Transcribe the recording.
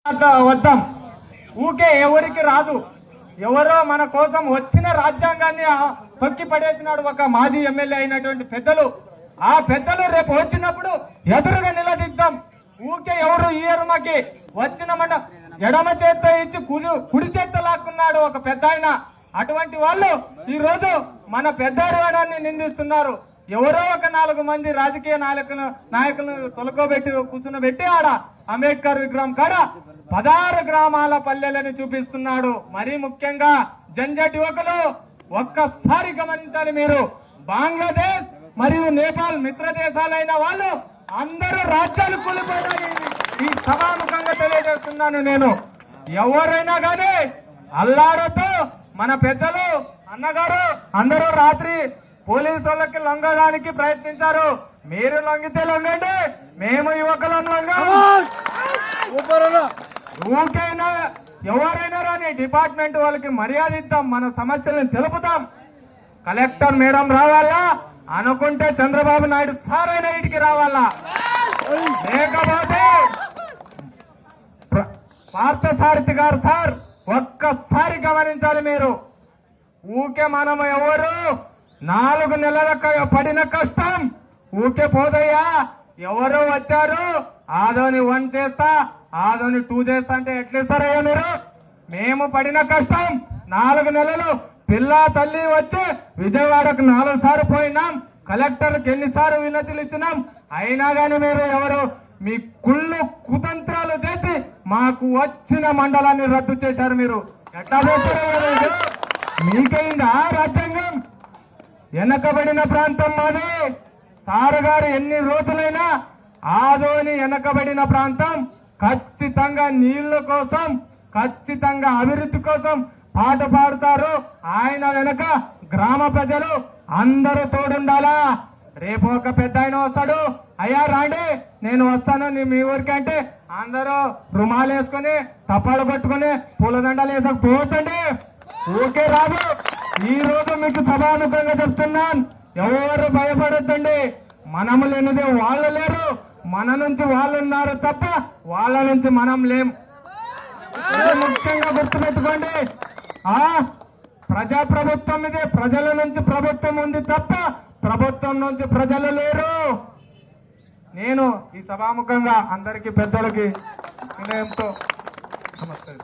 వద్దాం. ఊకే ఎవరికి రాదు. ఎవరో మన కోసం వచ్చిన రాజ్యాంగాన్ని తొక్కి పడేసినాడు ఒక మాజీ ఎమ్మెల్యే అయినటువంటి పెద్దలు. ఆ పెద్దలు రేపు వచ్చినప్పుడు ఎదురుగా నిలదీద్దాం. ఊకే ఎవరు ఇయ్యరు. మాకి వచ్చిన మండ ఎడమ చేత్తో ఇచ్చి కుడి చేత్తో లాక్కున్నాడు ఒక పెద్ద ఆయన. అటువంటి వాళ్ళు ఈ రోజు మన పెద్దవాడాన్ని నిందిస్తున్నారు. ఎవరో ఒక 4 మంది రాజకీయ నాయకులను తొలకోబెట్టి కూర్చునబెట్టి ఆడ అంబేద్కర్ విగ్రహం కాడ 16 గ్రామాల పల్లెలను చూపిస్తున్నాడు. మరీ ముఖ్యంగా జంజట్ యువకులు ఒక్కసారి గమనించాలి. మీరు బంగ్లాదేశ్ మరియు నేపాల్ మిత్ర దేశాలైన వాళ్ళు అందరూ రాజ్యాలు కూలిపోయారని ఈ సభాముఖంగా తెలియజేస్తున్నాను. నేను ఎవరైనా కానీ అల్లాడతో మన పెద్దలు అన్నగారు అందరూ రాత్రి పోలీసు వాళ్ళకి లొంగడానికి ప్రయత్నించారు. మీరు లొంగితే లొంగండి, మేము యువకులను ఊరికైనా ఎవరైనా రాని డిపార్ట్మెంట్ వాళ్ళకి మర్యాద ఇద్దాం, మన సమస్యలను తెలుపుతాం. కలెక్టర్ మేడం రావాలా అనుకుంటే చంద్రబాబు నాయుడు సార్ అయినా ఇంటికి రావాలా, లేకపోతే పార్థసారథి గారు సార్ ఒక్కసారి గమనించాలి. మీరు ఊకే మనం ఎవరు 4 నెలల పడిన కష్టం ఊకే పోదయ్యా. ఎవరు వచ్చారు ఆదోని 1 చేస్తా ఆదోని 2 చేస్తా అంటే ఎట్లేస్తారయ్యా మీరు? మేము పడిన కష్టం 4 నెలలు పిల్ల తల్లి వచ్చి విజయవాడకు 4 సార్లు పోయినాం. కలెక్టర్కి ఎన్నిసార్లు వినతులు ఇచ్చినాం. అయినా కానీ మీరు ఎవరు మీ కుళ్ళు కుతంత్రాలు చేసి మాకు వచ్చిన మండలాన్ని రద్దు చేశారు. మీరు ఎట్లా చేస్తారు? మీకైందా రాజ్యాంగం? వెనకబడిన ప్రాంతం మాది. సారు గారు ఎన్ని రోజులైనా ఆదోని వెనకబడిన ప్రాంతం ఖచ్చితంగా నీళ్ల కోసం, ఖచ్చితంగా అభివృద్ధి కోసం పాట పాడుతారు. ఆయన వెనక గ్రామ ప్రజలు అందరూ తోడుండాలా. రేపు ఒక పెద్ద ఆయన వస్తాడు, అయ్యా రాండి నేను వస్తాను మీ ఊరికి అంటే అందరూ రుమాలు వేసుకుని తప్పాలు పట్టుకుని పూలదండలు వేసకపోతండి. ఊరికే రాదు. ఈ రోజు మీకు సభాముఖంగా చెప్తున్నాను, ఎవరు భయపడొద్దండి. మనము లేనిదే వాళ్ళు లేరు, మన నుంచి వాళ్ళు ఉన్నారు తప్ప వాళ్ళ నుంచి మనం లేం. ముఖ్యంగా గుర్తుపెట్టుకోండి, ప్రజాప్రభుత్వం ఇదే. ప్రజల నుంచి ప్రభుత్వం ఉంది తప్ప ప్రభుత్వం నుంచి ప్రజలు లేరు. నేను ఈ సభాముఖంగా అందరికీ పెద్దలకి వినయంతో నమస్తే.